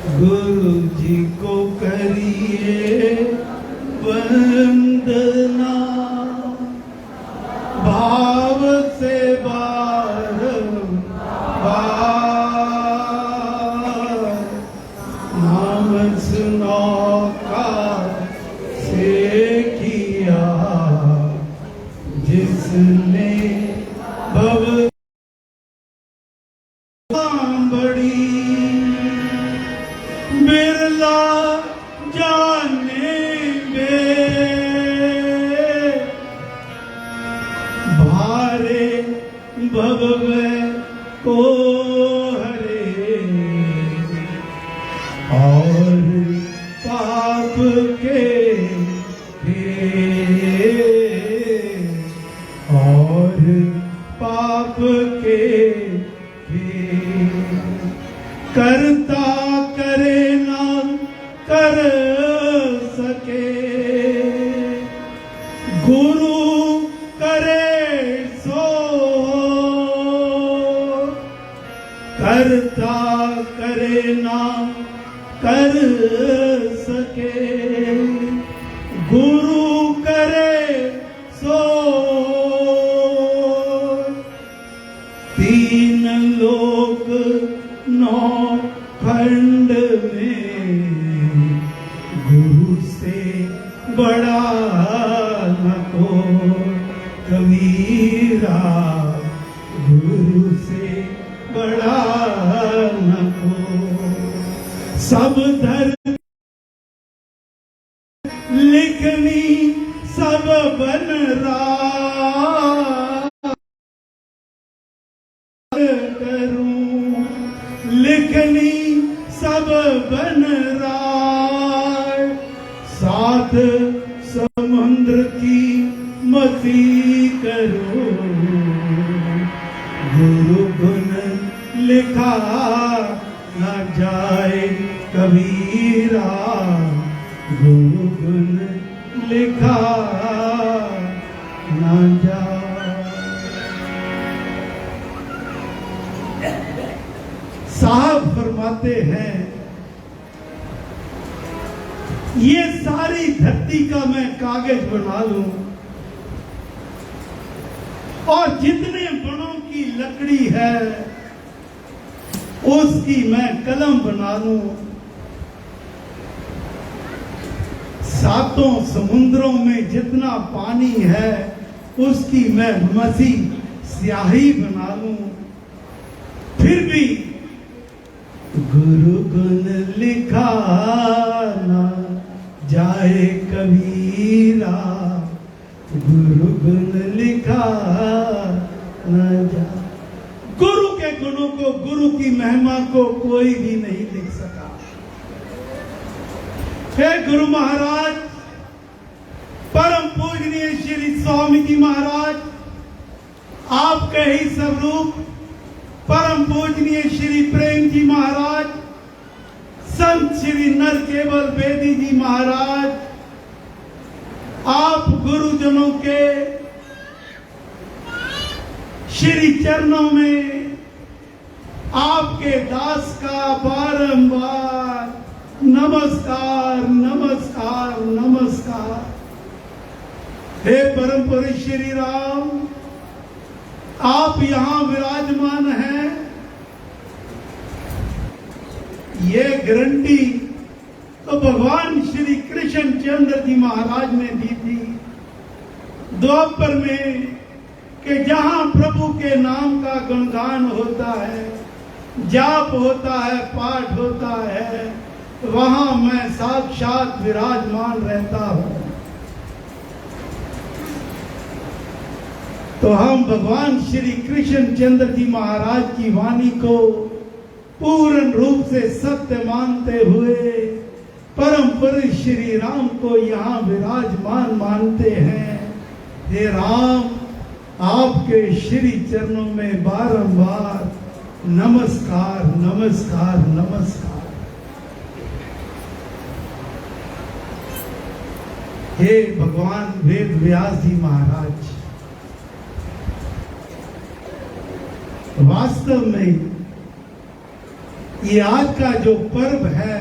गुरु जी को करिए वंदना, भाव से बारंबार नाम सुनो का से किया, जिसने भव बड़ी बिरला जाने में, भारे भववे को हरे और पाप के और पाप के करता करे ना कर सके, गुरु करे सो करता करे ना कर सके, गुरु करे सो तीन लोक नौ खंड में, गुरु से बड़ा न को कबीरा, गुरु से बड़ा न को सब धर्म लिखनी सब बन करूं, लिखनी सब बन राय, सात समुद्र की मसी करो, गुरु गुण लिखा न जाए कबीरा, गुरु गुण लिखा न जाए। साहब फरमाते हैं, ये सारी धरती का मैं कागज बना लूं और जितने बड़ों की लकड़ी है उसकी मैं कलम बना लूं, सातों समुद्रों में जितना पानी है उसकी मैं मसी स्याही बना लूं, फिर भी गुरु गुण लिखा ना जाए कबीरा, गुरु गुण लिखा ना जाए। गुरु के गुणों को, गुरु की महिमा को कोई भी नहीं लिख सका। हे गुरु महाराज, परम पूजनीय श्री स्वामी जी महाराज, आपके ही स्वरूप परम पूजनीय श्री प्रेम जी महाराज, संत श्री नरकेवल बेदी जी महाराज, आप गुरुजनों के श्री चरणों में आपके दास का बारंबार नमस्कार नमस्कार नमस्कार। हे परम पुरुष श्री राम, आप यहां विराजमान हैं, ये गारंटी तो भगवान श्री कृष्ण चंद्र जी महाराज ने दी थी द्वापर में कि जहां प्रभु के नाम का गुणगान होता है, जाप होता है, पाठ होता है, वहां मैं साक्षात विराजमान रहता हूं। तो हम भगवान श्री कृष्ण चंद्र जी महाराज की वाणी को पूर्ण रूप से सत्य मानते हुए परम पुरुष श्री राम को यहाँ विराजमान मानते हैं। हे राम, आपके श्री चरणों में बारंबार नमस्कार नमस्कार नमस्कार। हे भगवान वेद व्यास जी महाराज, वास्तव में ये आज का जो पर्व है,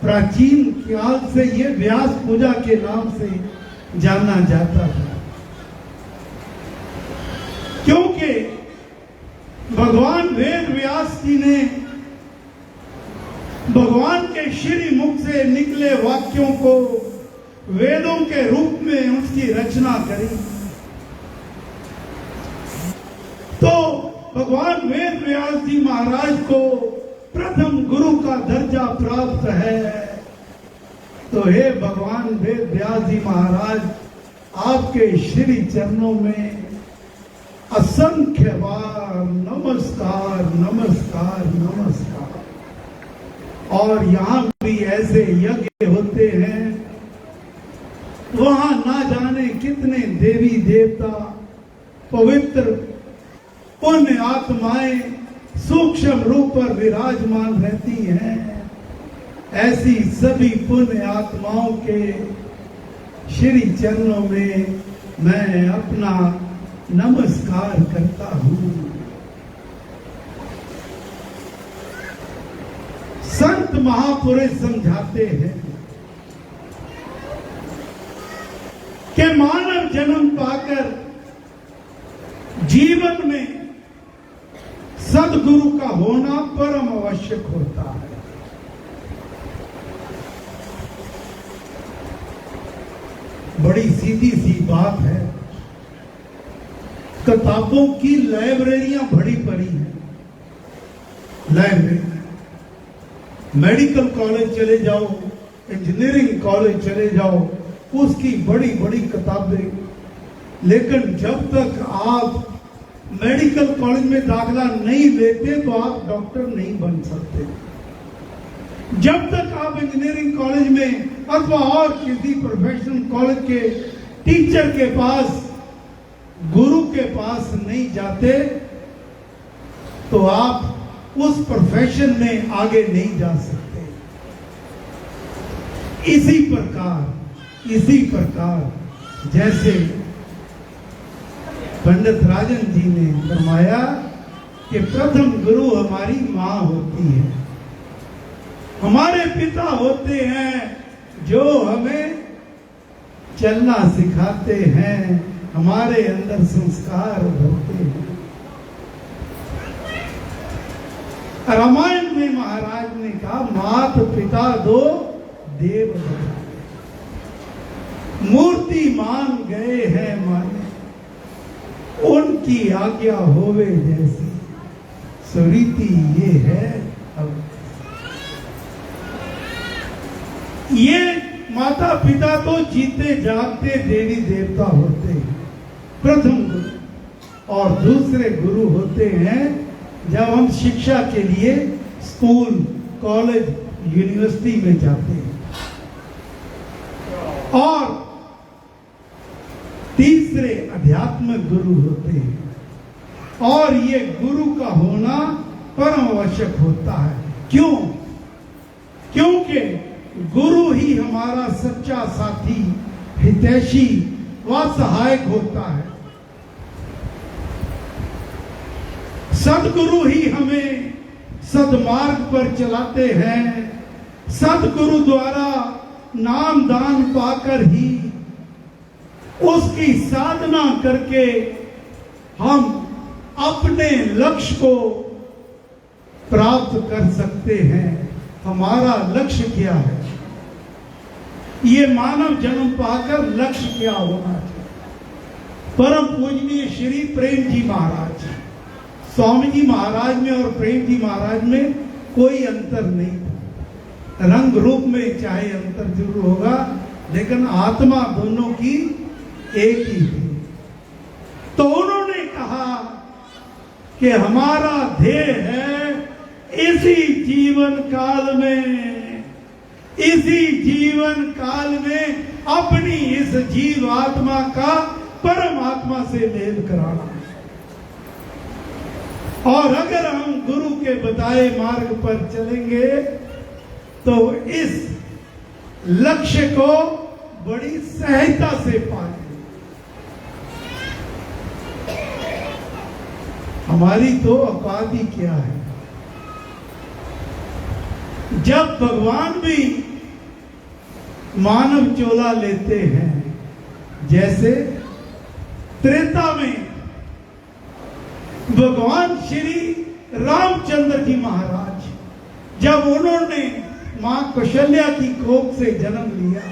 प्राचीन काल से ये व्यास पूजा के नाम से जाना जाता है, क्योंकि भगवान वेद व्यास जी ने भगवान के श्री मुख से निकले वाक्यों को वेदों के रूप में उसकी रचना करी। तो भगवान वेद व्यास जी महाराज को प्रथम गुरु का दर्जा प्राप्त है। तो हे भगवान वेद व्यास जी महाराज, आपके श्री चरणों में असंख्य बार नमस्कार नमस्कार नमस्कार। और यहाँ भी ऐसे यज्ञ होते हैं, वहां ना जाने कितने देवी देवता, पवित्र पुण्य आत्माएं सूक्ष्म रूप पर विराजमान रहती हैं। ऐसी सभी पुण्य आत्माओं के श्री चरणों में मैं अपना नमस्कार करता हूं। संत महापुरुष समझाते हैं कि मानव जन्म पाकर जीवन में सदगुरु का होना परम आवश्यक होता है। बड़ी सीधी सी बात है। किताबों की लाइब्रेरियां भरी पड़ी हैं। लाइब्रेरी, मेडिकल कॉलेज चले जाओ, इंजीनियरिंग कॉलेज चले जाओ, उसकी बड़ी बड़ी किताबें। लेकिन जब तक आप मेडिकल कॉलेज में दाखला नहीं लेते तो आप डॉक्टर नहीं बन सकते। जब तक आप इंजीनियरिंग कॉलेज में अथवा और किसी प्रोफेशनल कॉलेज के टीचर के पास, गुरु के पास नहीं जाते तो आप उस प्रोफेशन में आगे नहीं जा सकते। इसी प्रकार जैसे पंडित राजन जी ने फरमाया कि प्रथम गुरु हमारी माँ होती है, हमारे पिता होते हैं जो हमें चलना सिखाते हैं, हमारे अंदर संस्कार भरते हैं। रामायण में महाराज ने कहा, मात पिता दो देव मूर्ति मान गए हैं माने, उनकी आज्ञा होवे जैसी सुरीति ये है। अब ये माता पिता तो जीते जागते देवी देवता होते हैं, प्रथम गुरु। और दूसरे गुरु होते हैं जब हम शिक्षा के लिए स्कूल, कॉलेज, यूनिवर्सिटी में जाते हैं। और तीसरे आध्यात्मिक गुरु होते हैं। और ये गुरु का होना परम आवश्यक होता है। क्यों? क्योंकि गुरु ही हमारा सच्चा साथी, हितैषी व सहायक होता है। सदगुरु ही हमें सदमार्ग पर चलाते हैं। सदगुरु द्वारा नाम दान पाकर ही, उसकी साधना करके हम अपने लक्ष्य को प्राप्त कर सकते हैं। हमारा लक्ष्य क्या है? ये मानव जन्म पाकर लक्ष्य क्या होना चाहिए? परम पूजनीय श्री प्रेम जी महाराज, स्वामी जी महाराज में और प्रेम जी महाराज में कोई अंतर नहीं था। रंग रूप में चाहे अंतर जरूर होगा, लेकिन आत्मा दोनों की एक ही थी। तो उन्होंने कहा कि हमारा ध्येय है इसी जीवन काल में अपनी इस जीव आत्मा का परमात्मा से मेल कराना। और अगर हम गुरु के बताए मार्ग पर चलेंगे तो इस लक्ष्य को बड़ी सहजता से पाएंगे। हमारी तो औकात ही क्या है? जब भगवान भी मानव चोला लेते हैं, जैसे त्रेता में भगवान श्री रामचंद्र जी महाराज जब उन्होंने मां कौशल्या की कोख से जन्म लिया,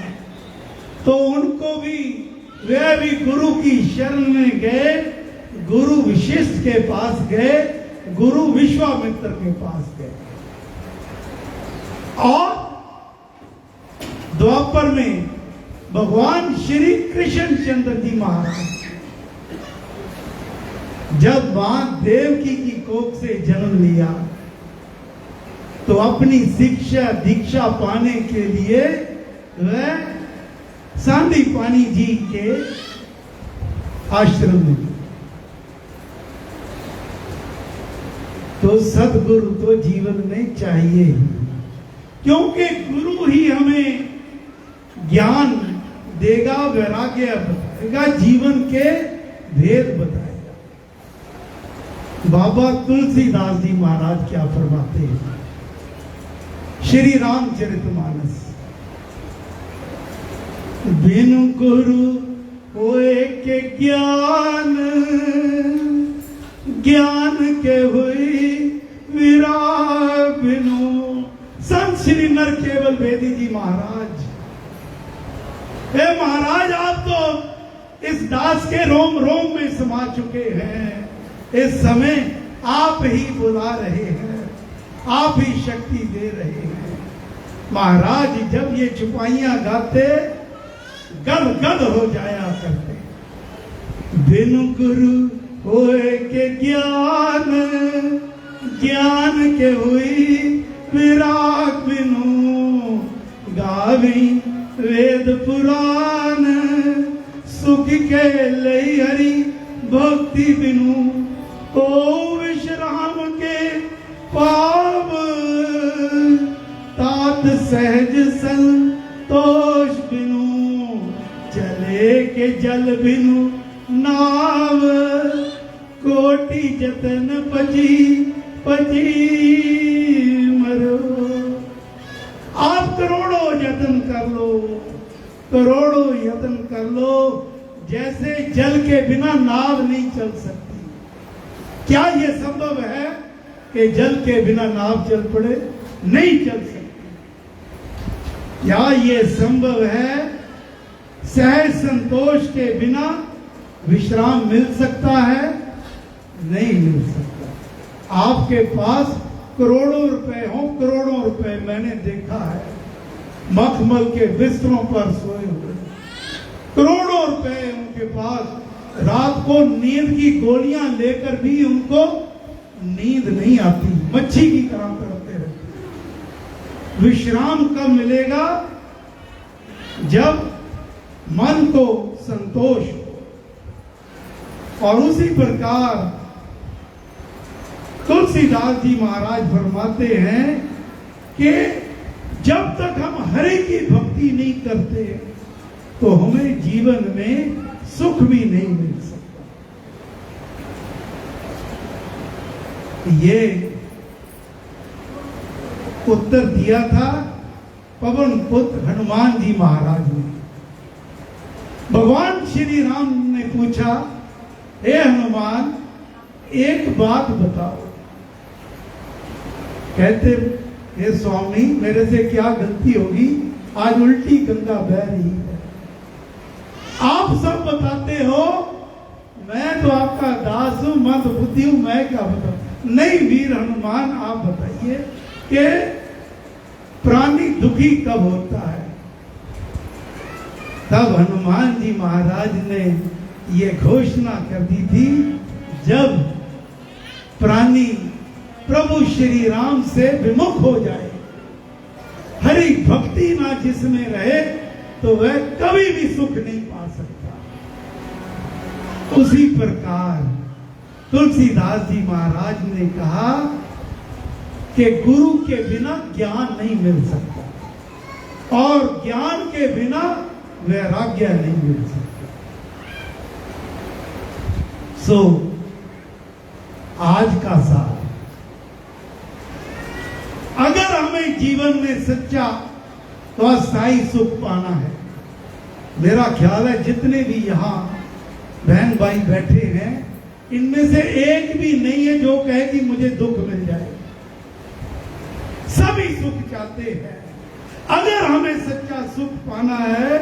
तो उनको भी वे भी गुरु की शरण में गए, गुरु वशिष्ठ के पास गए, गुरु विश्वामित्र के पास गए। और द्वापर में भगवान श्री कृष्ण चंद्र जी महाराज जब मां देवकी की कोख से जन्म लिया, तो अपनी शिक्षा दीक्षा पाने के लिए वह सांदीपनी जी के आश्रम में, तो सदगुरु तो जीवन में चाहिए ही, क्योंकि गुरु ही हमें ज्ञान देगा, वैराग्य बताएगा, जीवन के भेद बताएगा। बाबा तुलसीदास जी महाराज क्या फरमाते हैं, श्री रामचरितमानस, बिनु गुरु होए के ज्ञान, ज्ञान के हुई विराग बिनु। संत श्री नर केवल वेदी जी महाराज, हे महाराज, आप तो इस दास के रोम रोम में समा चुके हैं। इस समय आप ही बुला रहे हैं, आप ही शक्ति दे रहे हैं। महाराज जब ये चुपाइयां गाते गद गद हो जाया करते। बिनु गुरु होए के ज्ञान, ज्ञान के हुई विराग बिनु। गावी वेद पुराण, सुख के लई हरि भक्ति बिनु। ओ विश्राम के पाव, तात सहज संतोष बिनु। चले के जल बिनु नाव, कोटि जतन पची पची मरो। आप करोड़ों यत्न कर लो, करोड़ों यत्न कर लो, जैसे जल के बिना नाव नहीं चल सकती। क्या यह संभव है कि जल के बिना नाव चल पड़े? नहीं चल सकती। क्या यह संभव है सहज संतोष के बिना विश्राम मिल सकता है? नहीं मिल सकता। आपके पास करोड़ों रुपए हो, करोड़ों रुपए मैंने देखा है मखमल के बिस्तरों पर सोए हुए, करोड़ों रुपए उनके पास, रात को नींद की गोलियां लेकर भी उनको नींद नहीं आती, मच्छी की तरह तड़पते रहते। विश्राम कब मिलेगा? जब मन को संतोष हो। और उसी प्रकार तुलसीदास जी महाराज फरमाते हैं कि जब तक हम हरि की भक्ति नहीं करते, तो हमें जीवन में सुख भी नहीं मिल सकता। ये उत्तर दिया था पवन पुत्र हनुमान जी महाराज ने। भगवान श्री राम ने पूछा, हे हनुमान, एक बात बताओ। कहते, हे स्वामी, मेरे से क्या गलती होगी? आज उल्टी गंगा बह रही है, आप सब बताते हो, मैं तो आपका दास हूं, मंद बुद्धि हूं, मैं क्या बताऊं? नहीं वीर हनुमान, आप बताइए कि प्राणी दुखी कब होता है? तब हनुमान जी महाराज ने ये घोषणा कर दी थी, जब प्राणी प्रभु श्री राम से विमुख हो जाए, हरि भक्ति ना जिसमें रहे, तो वह कभी भी सुख नहीं पा सकता। उसी प्रकार तुलसीदास जी महाराज ने कहा कि गुरु के बिना ज्ञान नहीं मिल सकता, और ज्ञान के बिना वैराग्य नहीं मिल सकता। सो आज का सार, अगर हम हमें जीवन में सच्चा तो अस्थायी सुख पाना है, मेरा ख्याल है जितने भी यहाँ बहन भाई बैठे हैं इनमें से एक भी नहीं है जो कहे कि मुझे दुख मिल जाए। सभी सुख चाहते हैं। अगर हमें सच्चा सुख पाना है,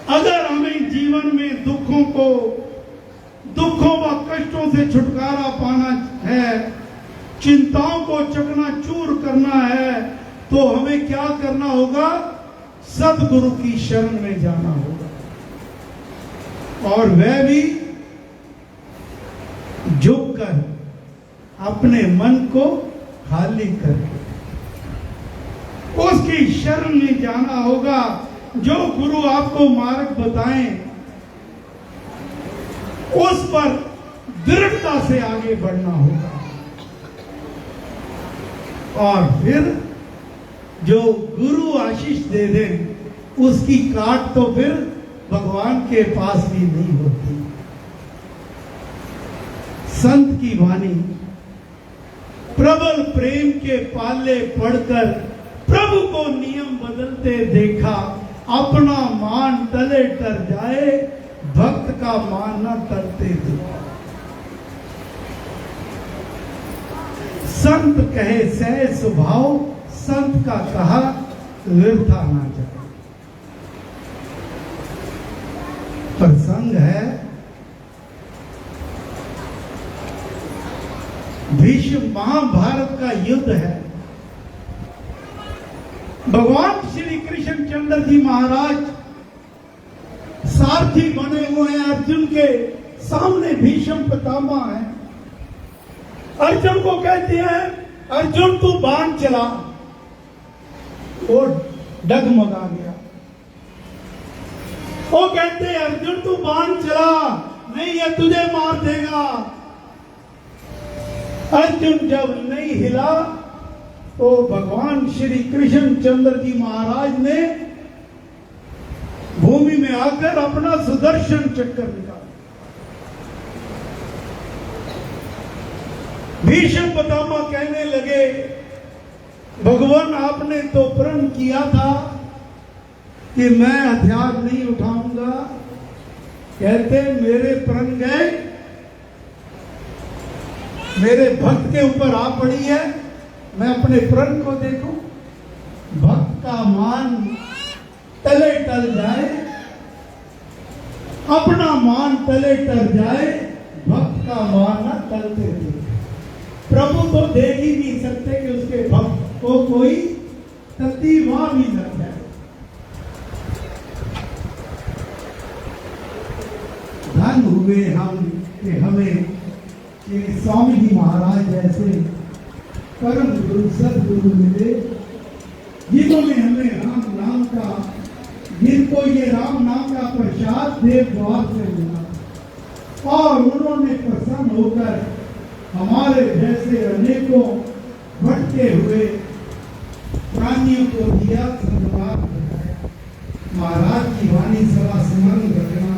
अगर हमें जीवन में दुखों व कष्टों से छुटकारा पाना है, चिंताओं को चकनाचूर करना है, तो हमें क्या करना होगा? सदगुरु की शरण में जाना होगा, और वह भी झुककर अपने मन को खाली करके उसकी शरण में जाना होगा। जो गुरु आपको मार्ग बताएं उस पर दृढ़ता से आगे बढ़ना होगा, और फिर जो गुरु आशीष दे दें उसकी काट तो फिर भगवान के पास भी नहीं होती। संत की वाणी प्रबल प्रेम के पाले पढ़कर प्रभु को नियम बदलते देखा, अपना मान तले तर जाए, भक्त का मान न तरते देखा। संत कहे सह स्वभाव, संत का कहा व्यर्था ना जाए। प्रसंग है भीष्म महाभारत का युद्ध है। भगवान श्री कृष्ण चंद्र जी महाराज सारथी बने हुए हैं, अर्जुन के सामने भीष्म पितामह है। अर्जुन को कहते हैं, अर्जुन तू बाण चला, वो डगमगा गया। वो कहते हैं, अर्जुन तू बाण चला, नहीं ये तुझे मार देगा। अर्जुन जब नहीं हिला तो भगवान श्री कृष्ण चंद्र जी महाराज ने भूमि में आकर अपना सुदर्शन चक्र निकाला। भीष्म पितामह कहने लगे, भगवान आपने तो प्रण किया था कि मैं हथियार नहीं उठाऊंगा। कहते मेरे प्रण गए, मेरे भक्त के ऊपर आ पड़ी है, मैं अपने प्रण को देखूं। भक्त का मान तले टल जाए, अपना मान तले टल जाए, भक्त का मान न टलते थे। प्रभु तो देख ही नहीं सकते कि उसके भक्त को कोई तती वहां भी लग जाए। धन हुए हम कि हमें श्री स्वामी जी महाराज जैसे परम गुरु सदगुरु मिले, जिन्होंने हमें राम नाम का, जिनको ये राम नाम का प्रसाद देव द्वार से मिला, और उन्होंने प्रसन्न होकर हमारे जैसे अनेकों भटके हुए प्राणियों को दिया सन्मार्ग बताया। महाराज की वाणी सदा स्मरण रखना,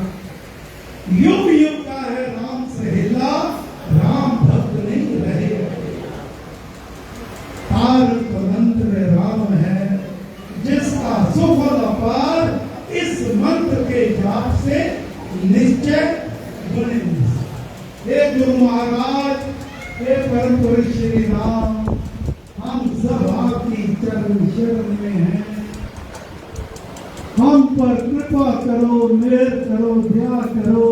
युग युग का है राम सहेला, राम भक्त नहीं रहे। तारक मंत्र राम है, जिसका सुफल अपार, इस मंत्र के जाप से निश्चय बने। हे गुरु महाराज, हे परम पुरुष श्री राम, हम सब आपकी चरण शरण में हैं। हम पर कृपा करो, मेहर करो, दया करो।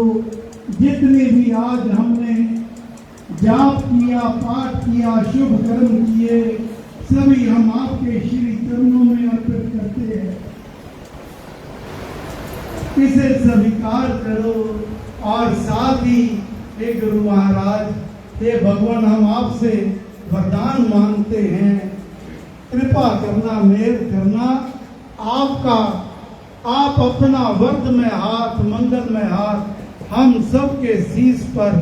जितने भी आज हमने जाप किया, पाठ किया, शुभ कर्म किए, सभी हम आपके श्री चरणों में अर्पित करते हैं। इसे स्वीकार करो, और साथ ही हे गुरु महाराज, हे भगवान, हम आपसे वरदान मांगते हैं, कृपा करना, मेहर करना। आपका, आप अपना वर्धमय हाथ, मंगलमय हाथ हम सबके शीश पर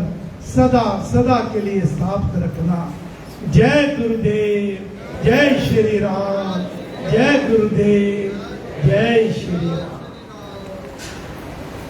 सदा सदा के लिए स्थापित रखना। जय गुरुदेव, जय श्री राम, जय गुरुदेव, जय श्री राम।